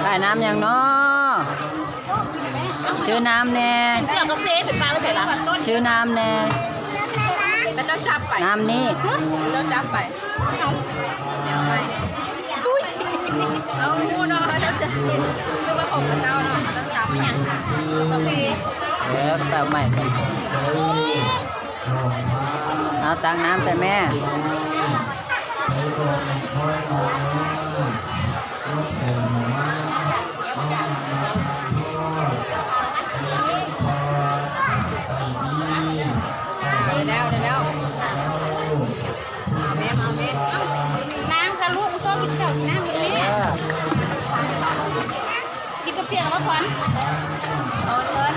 ขายน้ำยังเนาะชื่อน้ำแน่เจ้ากาแฟเป็นปลาไม่ใส่ละชื่อน้ำแน่แล้วเจ้าจับไปน้ำนี่เจ้าจับไปเอาพูดเนาะเจ้าจะนึกว่าของเจ้าเนาะเจ้าจับอย่างกาแฟแต่ใหม่เอาตักน้ำใส่แม่แล้วเอาแม่น้ำค่ะลูกส้มกินเจ้าน้ำเลย เปียกแล้วขวัญโอนเงิน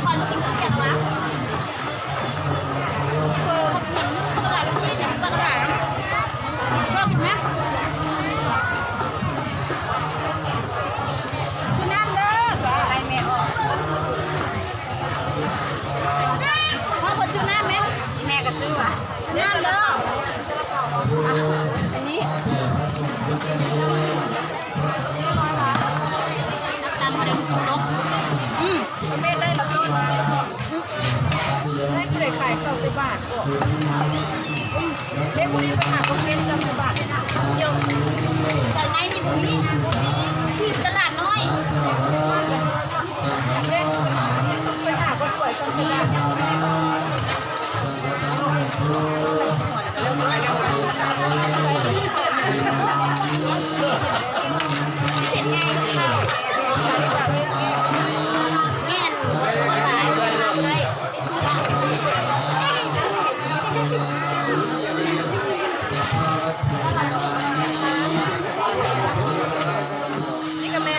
ขวัญกินเปียกแล้วปลาไหลที่อย่างปลาไหลชอบไหมคุณนั่นเด้ออะไรแม่ออกพ่อคนชื่อนั่นไหมแม่ก็ซื้อว่ะนั่นเด้ออันนี้นักการมาเดินตกแม่ได้ละต้นได้ผู้ใดขาย90 บาทเด็กคนนี้ไปหาคนเป็น90 บาทเดียวแต่ในนี่บุรีที่ตลาดน้อยไปหาคนป่วยคนเป็นเสร็จไงข้าวแม่นขายเลยนี่ก็แม่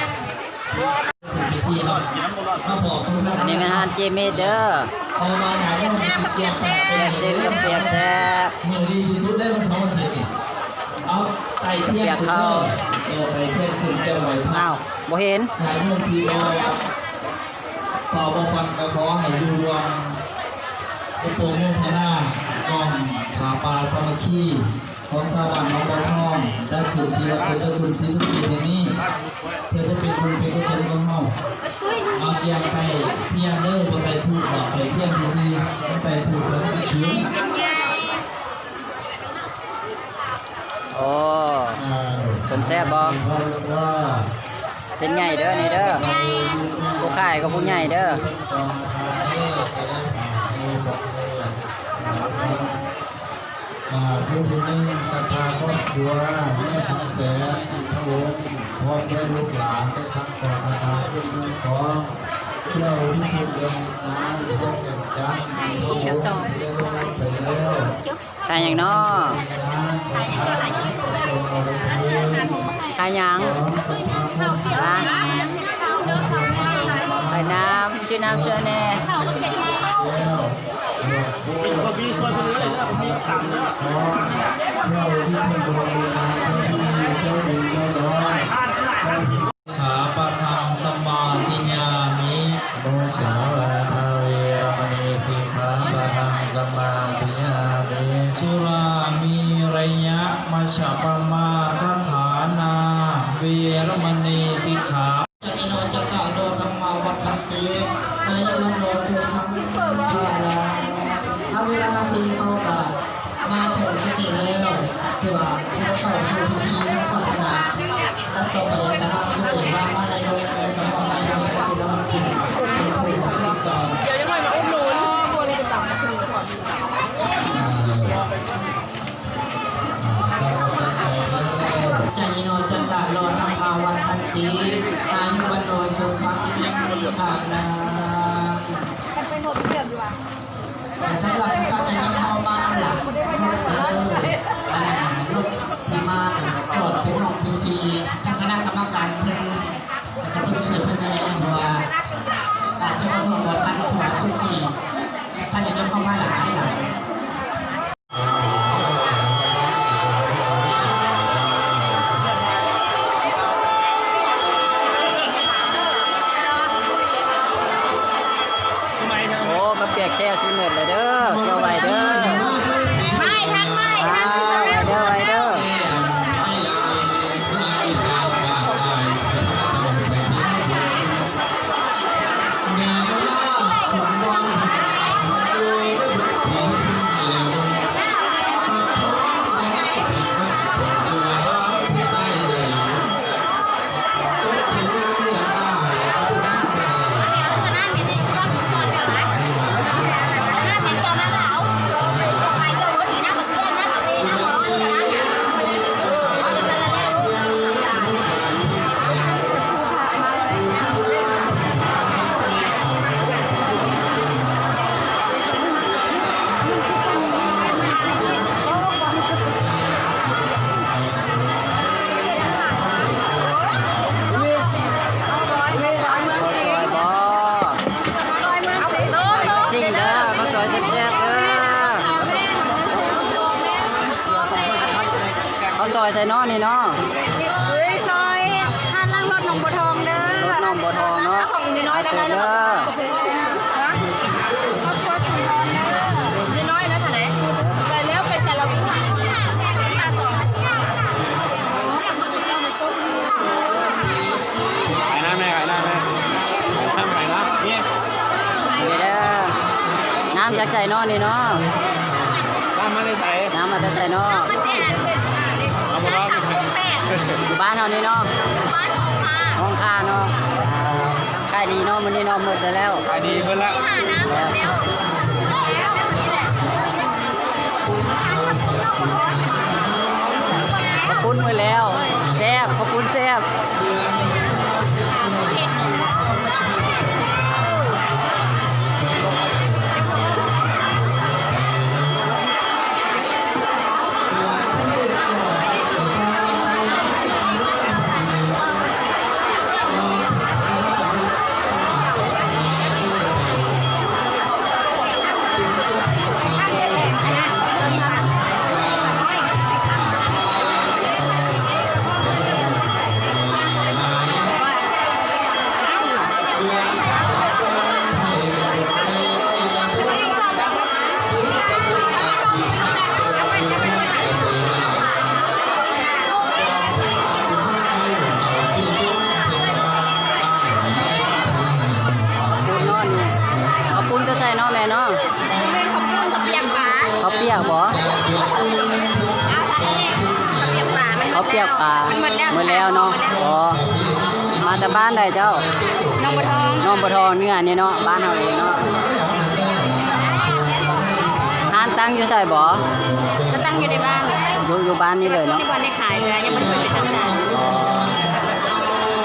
สิ่งที่เราบอกทุกท่าน อันนี้เป็นอาหารเจเมเด้อ เอามาหาเรื่องเกียรติแซ่ เสียกับเปียกแซ่บ มือดีที่สุดได้มา2 อาทิตย์นี่เอาไต่เที่ยงคืนไต่เที่ยงคืนเจ้าไหว อ้าวบ่เห็น ถ่ายรูปทีโอขอบฟังก็ขอให้ดูดวงอุปโมทนาก้อมผาปลาสามัคคีของสวรรค์น้องบอลทองได้คืนที่วัดเตอร์คุณศรีสุขีในนี้เพื่อจะเป็นบุญเป็นกุศลของเฮาเอาเพียงไปเพียงเด้อบ่ไต่ถูกบอกไปเพียงที่ซื้อบ่ไต่ถูกแล้วจะถือ โอ้คนแซ่บบ่เส้นใหญ่เด้อนี่เด้อผู้ขายกับผู้ใหญ่เด้อ ผู้ที่หนึ่งศรัทธาครอบครัวแม่ทั้งแสนอินทวงศ์พร้อมด้วยลูกหลานได้ทั้งกองอาตาผู้ยุ่งของเราที่คุณเดินนานพวกแก่นจันทร์อินทวงศ์เรียนรู้ไปแล้ว ขายหยังน้อ งานของทางของเราเลย ขายหยัง ของศรัทธาครอบครัว ฮะขายน้ำชื่อน้ำเชื่อแน่ แล้วก็มีคนเลยนะมีต่ำนะเราที่คุณบริการเจ้าดีเจ้าดีเจ้าน้อย ขาปะทังสมาธิญามิ โมสาวาทาเวรมณีสิกขาปะทังสมาธิยามิ สุรามีระยะมัชฌปมาทฐานาเวรมณีสิกขาจะอิโนจัตตาโลกัมมาวัคคันตินายโลโลสุขังภาลาอาวิรานาทีเขากะมาถึงที่นี่แล้วถือว่าจะเข้าสู่พิธีทางศาสนาตั้งต่อไปนะครับสุดว่ามาในโลกในกับมาในโลกศิลปะเป็นผู้สื่อสาร เดี๋ยวยังไงมาอุดหนุนบริษัทคือก่อน ใจโนจันตะโลธรรมาวันทันติอายุวันโนสุขังภาลาสำหรับการแต่งงานเอามาหลักรถที่มาจอดเป็นห้องพิธีทางคณะกรรมการเพิ่นจะเพิ่งเชิญเพิ่นแน่ว่าอาจจะมาบอกว่าท่านหัวสุนีท่านจะยกเข้ามาหลายหลายโอ้มาเปียกแซ่บที่หมดเลยเด้อเจ้าไว้เด้อ ไม่ทันไม่ อ้าวไว้เด้อไว้เด้อ หน้าเป็นจอมหน้าขาว ซิ่งเด้อข้าวซอยแซ่บๆเด้อข้าวซอยใส่น้อนี่เนาะ เฮ้ยซอยท่านล่างรถนมบัวทองเด้อ รถน้องบัวทองเนาะ ของน้อยๆได้ เด้ เด้อ อ ครอบครัวสุนทรเด้อน้อยๆนะท่านไหนไปแล้วไปใส่เราดีกว่าขายน้ำไหมขายน้ำไหมน้ำขายน้ำนี่ นี่เด้อน้ำจากใส่น้อนี่เนาะ น้ำไม่ได้ใส่ น้ำมาจากใส่น้อ เอาหมดแล้ว อยู่บ้านเฮานี่เนาะ บ้านของค่ะ ห้องค่าเนาะขายดีเนาะมื้อนี้เนาะหมดไปแล้ว ขายดีเพิ่นละ หาน้ำแล้ว ขอบคุณมื้อแล้วแซ่บขอบคุณแซ่บ ปูนเนาะนี่เอาปูนก็ใส่เนาะแม่เนาะ เป็นขอบคุณกับเปียกปลา เขาเปียกบ่ เอาทะเลกับเปียกปลามัน เขาเปียกปลา มันหมดแล้ว หมดแล้วเนาะอ๋อมาแต่บ้านใดเจ้า น้องบัวทอง น้องบัวทองเนื้อนี่เนาะบ้านเฮาเองเนาะร้านตั้งอยู่ใส่บ่ ก็ตั้งอยู่ในบ้าน อยู่บ้านนี่เลยเนาะ ในวันได้ขายเลยยังไม่ได้ไปทำงาน อ๋อ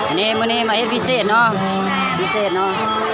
อันนี้มื้อนี้มาเฮ็ดพิเศษเนาะพิเศษเนาะ เ